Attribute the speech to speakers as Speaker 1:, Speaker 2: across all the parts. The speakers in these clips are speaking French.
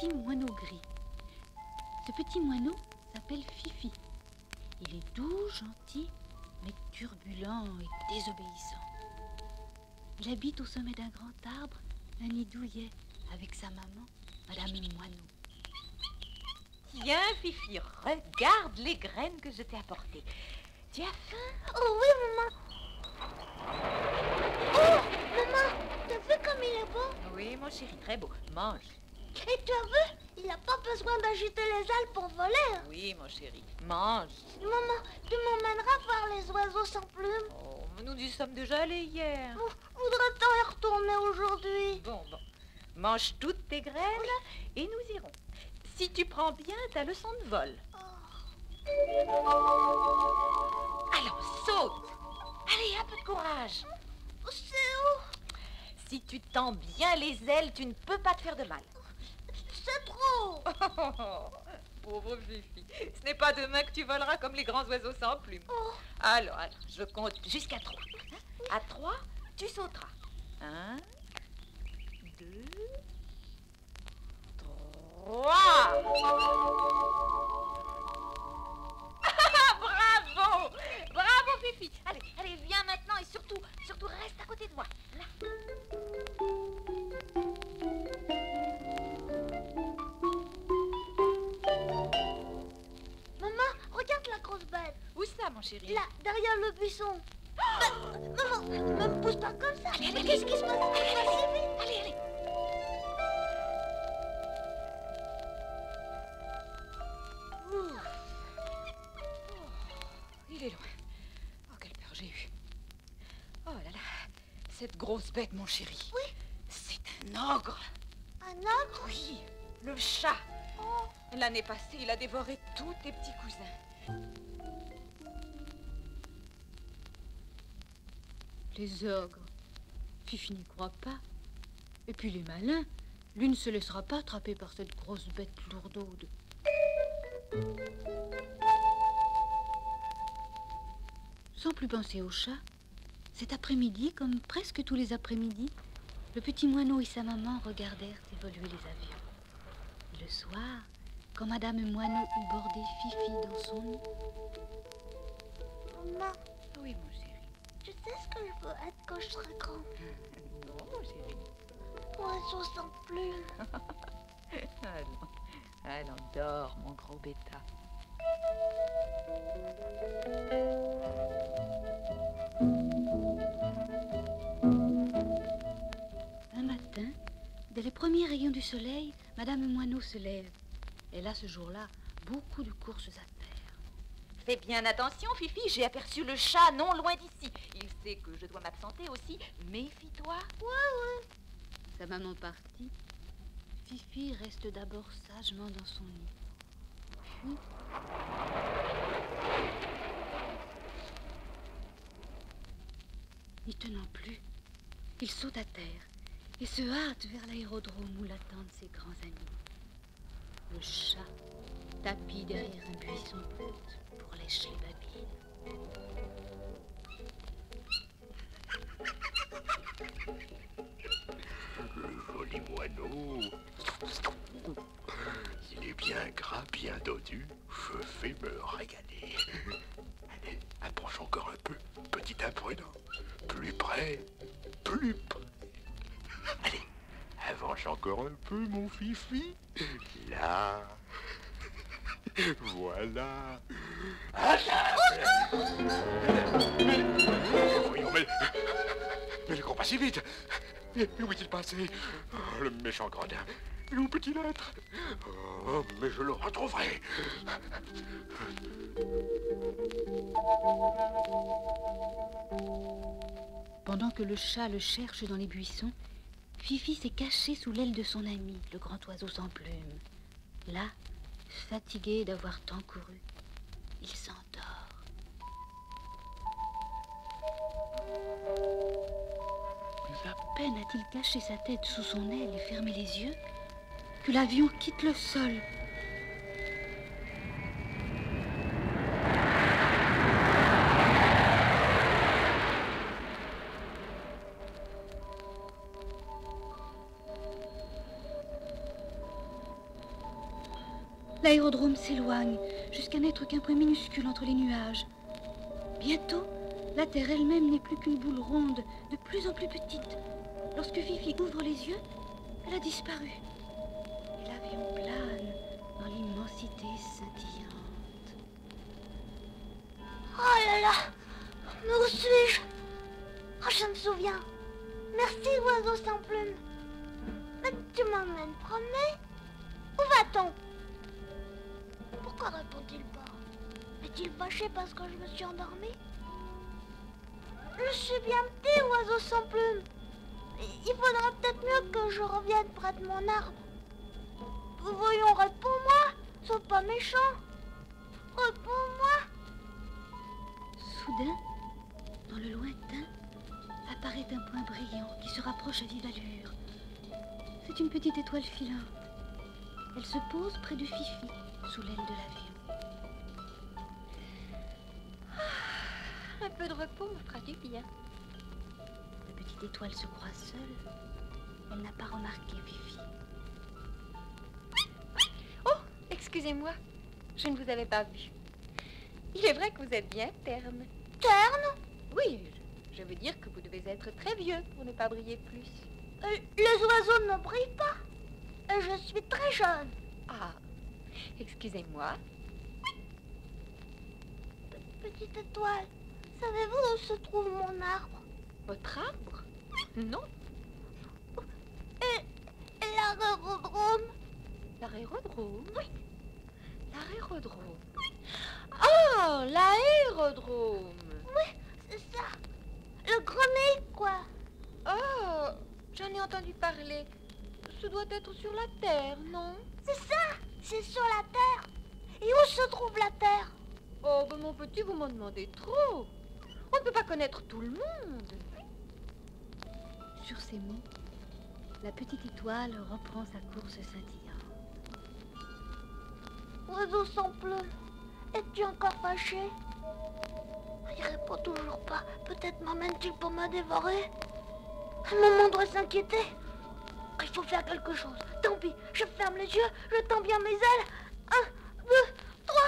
Speaker 1: petit moineau gris. Ce petit moineau s'appelle Fifi. Il est doux, gentil, mais turbulent et désobéissant. Il habite au sommet d'un grand arbre, un nid douillet, avec sa maman, Madame Moineau.
Speaker 2: Tiens, Fifi, regarde les graines que je t'ai apportées. Tu as faim?
Speaker 3: Oh oui, maman. Oh, maman, t'as vu comme il est beau?
Speaker 2: Oui, mon chéri, très beau. Mange.
Speaker 3: Et tu as vu? Il n'a pas besoin d'agiter les ailes pour voler.
Speaker 2: Oui, mon chéri, mange.
Speaker 3: Maman, tu m'emmèneras voir les oiseaux sans plumes?
Speaker 2: Oh, nous y sommes déjà allés hier.
Speaker 3: Voudrait-on y retourner aujourd'hui?
Speaker 2: Bon. Mange toutes tes graines et nous irons. Si tu prends bien ta leçon de vol. Alors, saute. Allez, un peu de courage.
Speaker 3: C'est où?
Speaker 2: Si tu tends bien les ailes, tu ne peux pas te faire de mal.
Speaker 3: C'est trop.
Speaker 2: Pauvre Fifi, ce n'est pas demain que tu voleras comme les grands oiseaux sans plumes. Alors, je compte jusqu'à 3. À 3, tu sauteras. 1, 2, 3. Bravo! Bravo, Fifi! Allez, viens maintenant et surtout reste à côté de moi. Là.
Speaker 3: Maman, regarde la grosse bête.
Speaker 2: Où ça, mon chéri?
Speaker 3: Là, derrière le buisson. Maman, ne me pousse pas comme ça.
Speaker 2: Allez,
Speaker 3: Mais qu'est-ce qui se passe?
Speaker 2: Allez. Il est loin. Oh, quelle peur j'ai eue. Oh là là, cette grosse bête, mon chéri.
Speaker 3: Oui.
Speaker 2: C'est un ogre.
Speaker 3: Un ogre?
Speaker 2: Oui, le chat.
Speaker 3: Oh.
Speaker 2: L'année passée, il a dévoré tous tes petits cousins.
Speaker 1: Les ogres. Fifi n'y croit pas. Et puis les malins, lui ne se laissera pas attraper par cette grosse bête lourdaude. Sans plus penser au chat, cet après-midi, comme presque tous les après-midi, le petit moineau et sa maman regardèrent évoluer les avions. Et le soir, quand Madame Moineau eut bordé Fifi dans son nid...
Speaker 3: Maman,
Speaker 2: Oui, mon chéri.
Speaker 3: tu sais ce que je veux être quand je serai grand?
Speaker 2: Non, mon chéri.
Speaker 3: Oiseau sans plumes.
Speaker 2: Allons, dors, mon gros bêta.
Speaker 1: Un matin, dès les premiers rayons du soleil, Madame Moineau se lève. Elle a ce jour-là beaucoup de courses à faire.
Speaker 2: Fais bien attention, Fifi, j'ai aperçu le chat non loin d'ici. Il sait que je dois m'absenter aussi. Méfie-toi.
Speaker 3: Ouais.
Speaker 1: Sa maman partie, Fifi reste d'abord sagement dans son nid. Puis, n'y tenant plus, il saute à terre et se hâte vers l'aérodrome où l'attendent ses grands amis. Le chat tapit derrière un buisson pour lécher les babines.
Speaker 4: Le joli moineau. Il est bien gras, bien dodu. Je vais me régaler. Allez, approche encore un peu, petit imprudent. Plus près. Allez, avance encore un peu, mon Fifi. Là. Voilà. À table. Voyons, mais je cours pas si vite. Où est-il passé? Oh, le méchant gredin. Et où peut-il être? Oh, mais je le retrouverai.
Speaker 1: Pendant que le chat le cherche dans les buissons, Fifi s'est cachée sous l'aile de son ami, le grand oiseau sans plumes. Là, fatigué d'avoir tant couru, il s'endort. Mais à peine a-t-il caché sa tête sous son aile et fermé les yeux que l'avion quitte le sol. L'aérodrome s'éloigne jusqu'à n'être qu'un point minuscule entre les nuages. Bientôt, la Terre elle-même n'est plus qu'une boule ronde, de plus en plus petite. Lorsque Fifi ouvre les yeux, elle a disparu. Et l'avion plane dans l'immensité scintillante.
Speaker 3: Oh là là! Mais où suis-je? Oh, je me souviens. Merci, oiseau sans plume. Mais tu m'emmènes promener? Où va-t-on? Pourquoi répond-il pas? Est-il fâché parce que je me suis endormie? Je suis bien petit, oiseau sans plume. Il faudra peut-être mieux que je revienne près de mon arbre. Voyons, réponds-moi. Sois pas méchant. Réponds-moi.
Speaker 1: Soudain, dans le lointain, apparaît un point brillant qui se rapproche à vive allure. C'est une petite étoile filante. Elle se pose près de Fifi, sous l'aile de l'avion.
Speaker 2: Un peu de repos me fera du bien.
Speaker 1: La petite étoile se croit seule. Elle n'a pas remarqué Fifi.
Speaker 2: Oh, excusez-moi, je ne vous avais pas vu. Il est vrai que vous êtes bien terne.
Speaker 3: Terne?
Speaker 2: Oui, je veux dire que vous devez être très vieux pour ne pas briller plus.
Speaker 3: Les oiseaux ne brillent pas. Je suis très jeune.
Speaker 2: Ah, excusez-moi.
Speaker 3: Petite étoile, savez-vous où se trouve mon arbre?
Speaker 2: Votre arbre? Non.
Speaker 3: Et l'aérodrome?
Speaker 2: L'aérodrome?
Speaker 3: Oui.
Speaker 2: L'aérodrome. Oh, l'aérodrome.
Speaker 3: Oui, c'est ça. Le grenouille, quoi.
Speaker 2: Oh, j'en ai entendu parler. Ce doit être sur la Terre, non?
Speaker 3: C'est ça, c'est sur la Terre. Et où se trouve la Terre?
Speaker 2: Oh, ben mon petit, vous m'en demandez trop. On ne peut pas connaître tout le monde.
Speaker 1: Sur ces mots, la petite étoile reprend sa course scintillante.
Speaker 3: Oiseau sans plume, es-tu encore fâché? Il répond toujours pas. Peut-être m'emmène-t-il pour me dévorer? Un moment, on doit s'inquiéter. Il faut faire quelque chose. Tant pis, je ferme les yeux, je tends bien mes ailes. 1, 2, 3,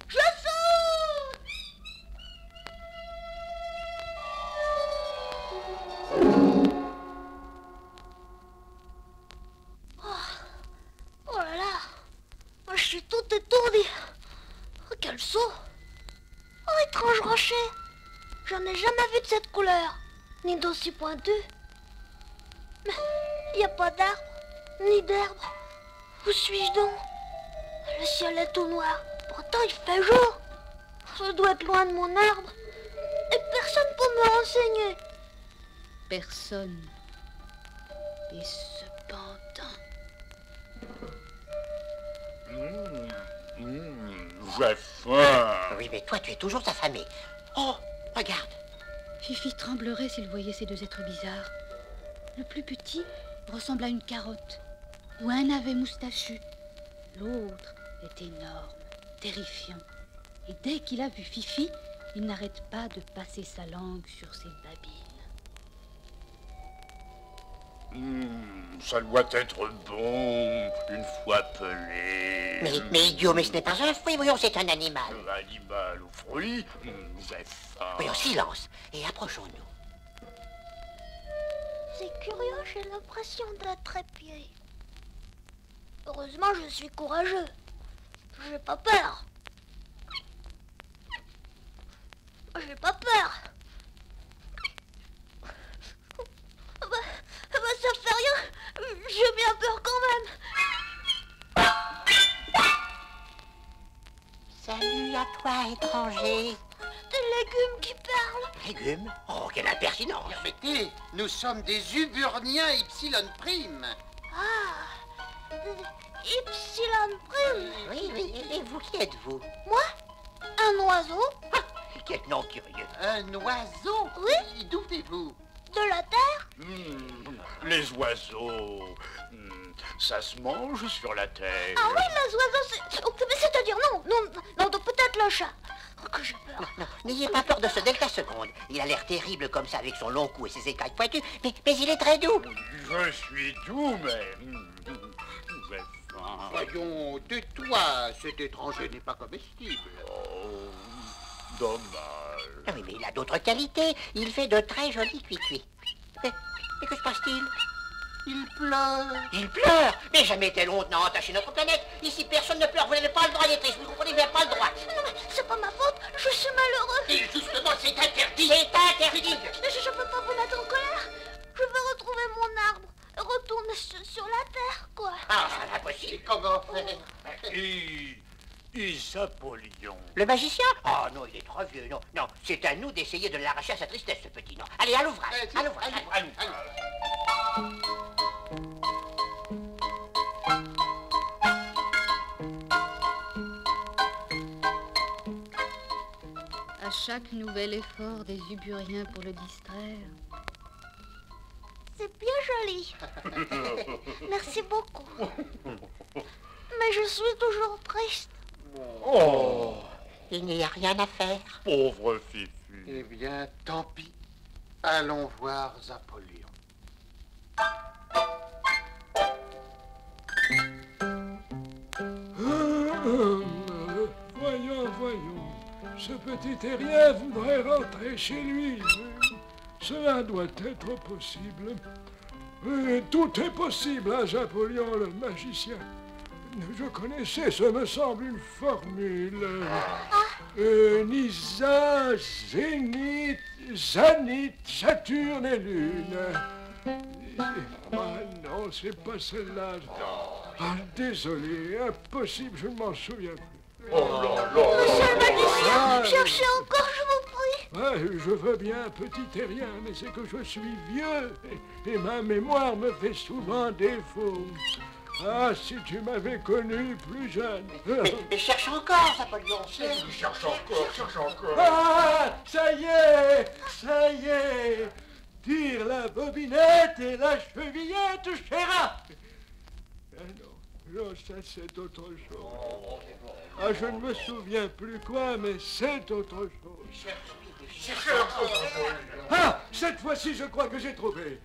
Speaker 3: je saute! Oh là là, je suis toute étourdie. Oh, quel saut! Oh, étrange rocher. J'en ai jamais vu de cette couleur, ni d'aussi pointu. Mais il n'y a pas d'arbre, ni d'herbe. Où suis-je donc? Le ciel est tout noir, pourtant il fait jour. Je dois être loin de mon arbre. Et personne pour me renseigner.
Speaker 1: Personne. Et cependant...
Speaker 4: J'ai faim.
Speaker 5: Oui, mais toi, tu es toujours affamé. Oh, regarde.
Speaker 1: Fifi tremblerait s'il voyait ces deux êtres bizarres. Le plus petit ressemble à une carotte ou à un navet moustachu. L'autre est énorme, terrifiant. Et dès qu'il a vu Fifi, il n'arrête pas de passer sa langue sur ses babines.
Speaker 4: Ça doit être bon, une fois pelé.
Speaker 5: Mais idiot, mais ce n'est pas un fruit, voyons, c'est un animal.
Speaker 4: Animal ou fruit, j'ai faim.
Speaker 5: Voyons, silence, et approchons-nous.
Speaker 3: C'est curieux, j'ai l'impression d'être épié. Heureusement, je suis courageux. J'ai pas peur. J'ai pas peur. Ça fait rien. J'ai bien peur quand même.
Speaker 5: Salut à toi, étranger.
Speaker 3: Des légumes qui parlent.
Speaker 5: Légumes? Oh, quelle impertinence.
Speaker 6: Permettez, nous sommes des Uburniens Epsilon Prime.
Speaker 3: Ah, Epsilon Prime.
Speaker 5: Oui, et vous, qui êtes-vous?
Speaker 3: Moi, un oiseau
Speaker 5: Quel nom curieux.
Speaker 6: Un oiseau?
Speaker 3: Oui.
Speaker 6: D'où venez-vous?
Speaker 3: de la terre.
Speaker 4: Les oiseaux, ça se mange sur la terre.
Speaker 3: Ah oui, les oiseaux, c'est... Oh, mais c'est-à-dire non, donc peut-être le chat. Que que j'ai peur.
Speaker 5: Non, n'ayez pas peur de ce delta seconde. Il a l'air terrible comme ça avec son long cou et ses écailles pointues, mais il est très doux.
Speaker 7: Je suis doux, mais... enfin...
Speaker 6: Voyons, tais-toi, cet étranger n'est pas comestible.
Speaker 7: Oh, dommage.
Speaker 5: Ah oui, mais il a d'autres qualités. Il fait de très jolis cuits-cuits. Mais que se passe-t-il?
Speaker 6: Il pleure.
Speaker 5: Il pleure. Mais jamais telle honte n'a entaché notre planète. Ici, personne ne pleure. Vous n'avez pas le droit d'être triste. Vous comprenez, vous n'avez pas le droit.
Speaker 3: Non, mais c'est pas ma faute, je suis malheureux.
Speaker 5: Et justement, c'est interdit. C'est interdit.
Speaker 3: Mais je peux pas vous mettre en colère. Je veux retrouver mon arbre. Retourner sur la terre, quoi.
Speaker 5: Ah, c'est impossible.
Speaker 6: Comment faire?
Speaker 7: Et Apollyon?
Speaker 5: Le magicien? Ah non, il est trop vieux. Non, non, c'est à nous d'essayer de l'arracher à sa tristesse, ce petit. Non. Allez, à l'ouvrage. À l'ouvrage. À l'ouvrage.
Speaker 1: À chaque nouvel effort des Uburiens pour le distraire,
Speaker 3: C'est bien joli. Merci beaucoup. Mais je suis toujours triste.
Speaker 7: Oh,
Speaker 5: Il n'y a rien à faire.
Speaker 7: pauvre Fifi.
Speaker 6: Eh bien, tant pis. Allons voir Apollyon.
Speaker 8: Voyons. Ce petit terrien voudrait rentrer chez lui. Cela doit être possible. Tout est possible à Apollyon le magicien. Je connaissais, ce me semble, une formule. Nisa, Zénith, Zanith, Saturne et Lune. Ah non, c'est pas celle-là. Ah, désolé, impossible, je ne m'en souviens plus.
Speaker 7: Oh là là.
Speaker 3: Monsieur le magicien, cherchez encore, je vous prie.
Speaker 8: Ouais, je veux bien, petit terrien, mais c'est que je suis vieux et ma mémoire me fait souvent défaut. Ah, si tu m'avais connu plus jeune.
Speaker 5: Mais cherche encore, Apollyon.
Speaker 7: Cherche encore.
Speaker 8: Ah, ça y est. Tire la bobinette et la chevillette, chéra. Ah non, ça c'est autre chose. Ah, je ne me souviens plus quoi, mais c'est autre chose. Ah, cette fois-ci, je crois que j'ai trouvé.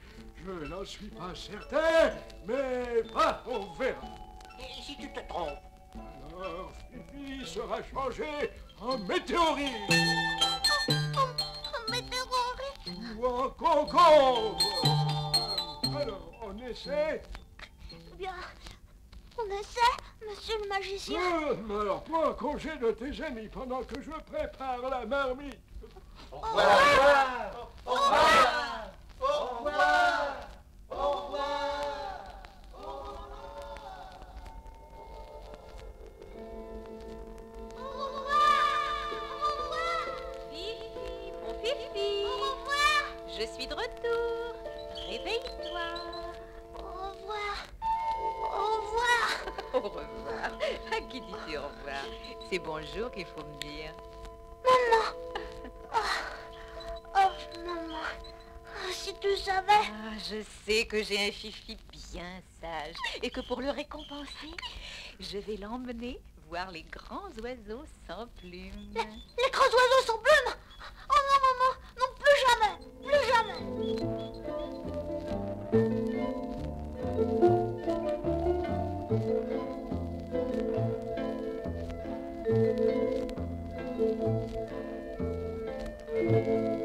Speaker 8: Je n'en suis pas certain, mais bah, on verra.
Speaker 5: Et si tu te trompes?
Speaker 8: Alors, Fifi sera changé en météorite
Speaker 3: Un météorite.
Speaker 8: ou en concombre. Alors, on essaie.
Speaker 3: Bien, on essaie, monsieur le magicien.
Speaker 8: Mais alors, prends congé de tes amis pendant que je prépare la marmite.
Speaker 6: Au revoir. Au revoir. Au revoir. Au revoir.
Speaker 2: Fifi, mon Fifi.
Speaker 3: Au revoir.
Speaker 2: Je suis de retour. Réveille-toi.
Speaker 3: Au revoir. Au revoir.
Speaker 2: Au revoir. À qui dis-tu au revoir? C'est bonjour qu'il faut me dire.
Speaker 3: Maman. Oh, maman. Ah, si tu savais.
Speaker 2: Ah, je sais que j'ai un Fifi bien sage et que pour le récompenser, je vais l'emmener voir les grands oiseaux sans plumes.
Speaker 3: Les grands oiseaux sans plumes. Oh non, maman. Non, plus jamais. Plus jamais.
Speaker 8: Thank you.